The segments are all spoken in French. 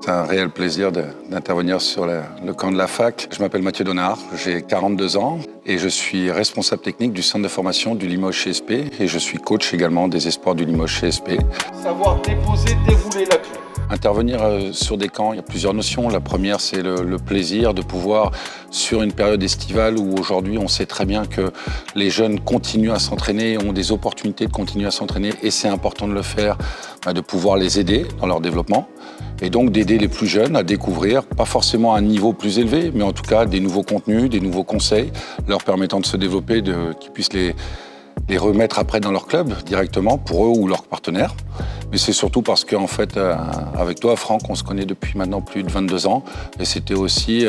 C'est un réel plaisir d'intervenir sur le camp de la fac. Je m'appelle Mathieu Donard, j'ai 42 ans et je suis responsable technique du centre de formation du Limoges CSP et je suis coach également des espoirs du Limoges CSP. Savoir déposer, dérouler la clé. Intervenir sur des camps, il y a plusieurs notions. La première, c'est le plaisir de pouvoir, sur une période estivale où aujourd'hui on sait très bien que les jeunes continuent à s'entraîner, ont des opportunités de continuer à s'entraîner et c'est important de le faire, de pouvoir les aider dans leur développement et donc d'aider les plus jeunes à découvrir, pas forcément à un niveau plus élevé, mais en tout cas des nouveaux contenus, des nouveaux conseils leur permettant de se développer, qu'ils puissent les remettre après dans leur club directement pour eux ou leurs partenaires. Mais c'est surtout parce qu'en fait, avec toi, Franck, on se connaît depuis maintenant plus de 22 ans. Et c'était aussi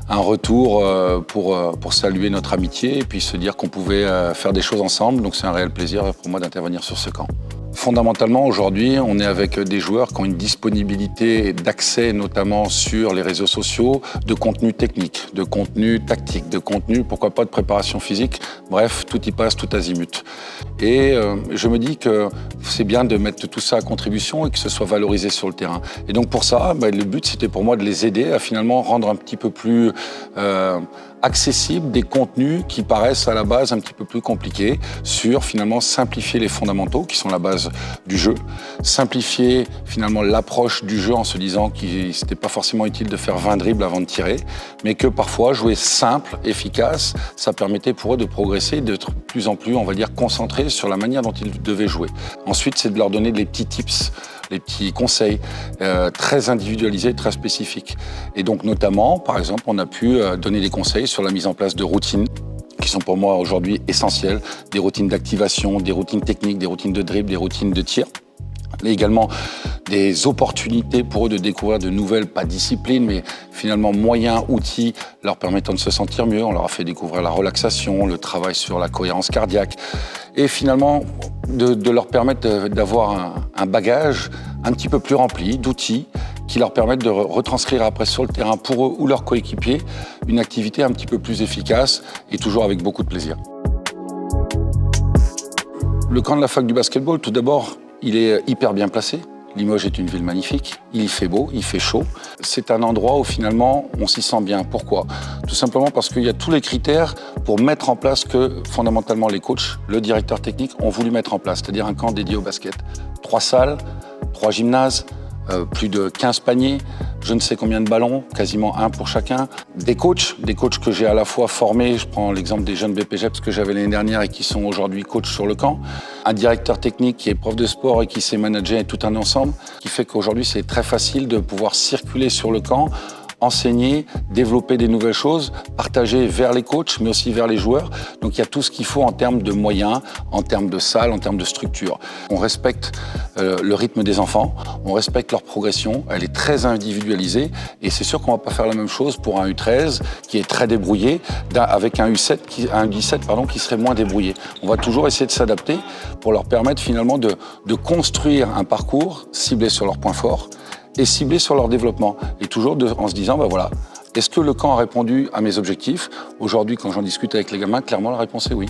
un retour pour saluer notre amitié et puis se dire qu'on pouvait faire des choses ensemble. Donc c'est un réel plaisir pour moi d'intervenir sur ce camp. Fondamentalement, aujourd'hui, on est avec des joueurs qui ont une disponibilité d'accès, notamment sur les réseaux sociaux, de contenu technique, de contenu tactique, de contenu, pourquoi pas, de préparation physique. Bref, tout y passe, tout azimut. Et je me dis que c'est bien de mettre tout ça à contribution et que ce soit valorisé sur le terrain. Et donc pour ça, le but, c'était pour moi de les aider à finalement rendre un petit peu plus accessibles des contenus qui paraissent à la base un petit peu plus compliqués sur finalement simplifier les fondamentaux qui sont la base du jeu, simplifier finalement l'approche du jeu en se disant que c'était pas forcément utile de faire 20 dribbles avant de tirer, mais que parfois jouer simple, efficace, ça permettait pour eux de progresser, d'être de plus en plus, on va dire, concentrés sur la manière dont ils devaient jouer. Ensuite, c'est de leur donner des petits tips, les petits conseils très individualisés, très spécifiques. Et donc notamment, par exemple, on a pu donner des conseils sur la mise en place de routines qui sont pour moi aujourd'hui essentielles, des routines d'activation, des routines techniques, des routines de dribble, des routines de tir. Et également des opportunités pour eux de découvrir de nouvelles, pas disciplines, mais finalement moyens, outils leur permettant de se sentir mieux. On leur a fait découvrir la relaxation, le travail sur la cohérence cardiaque et finalement de leur permettre d'avoir un bagage un petit peu plus rempli d'outils qui leur permettent de retranscrire après sur le terrain pour eux ou leurs coéquipiers une activité un petit peu plus efficace et toujours avec beaucoup de plaisir. Le camp de la fac du basketball, tout d'abord, il est hyper bien placé. Limoges est une ville magnifique, il y fait beau, il fait chaud. C'est un endroit où finalement on s'y sent bien. Pourquoi? Tout simplement parce qu'il y a tous les critères pour mettre en place que fondamentalement les coachs, le directeur technique ont voulu mettre en place, c'est-à-dire un camp dédié au basket. 3 salles, 3 gymnases, plus de 15 paniers, je ne sais combien de ballons, quasiment un pour chacun. Des coachs que j'ai à la fois formés, je prends l'exemple des jeunes BPGEPS que j'avais l'année dernière et qui sont aujourd'hui coachs sur le camp. Un directeur technique qui est prof de sport et qui sait manager tout un ensemble, qui fait qu'aujourd'hui c'est très facile de pouvoir circuler sur le camp, enseigner, développer des nouvelles choses, partager vers les coachs, mais aussi vers les joueurs. Donc il y a tout ce qu'il faut en termes de moyens, en termes de salles, en termes de structure. On respecte le rythme des enfants, on respecte leur progression, elle est très individualisée et c'est sûr qu'on ne va pas faire la même chose pour un U13 qui est très débrouillé avec un U17 qui serait moins débrouillé. On va toujours essayer de s'adapter pour leur permettre finalement de construire un parcours ciblé sur leurs points forts et ciblé sur leur développement. Et toujours en se disant, voilà, est-ce que le camp a répondu à mes objectifs? Aujourd'hui, quand j'en discute avec les gamins, clairement la réponse est oui.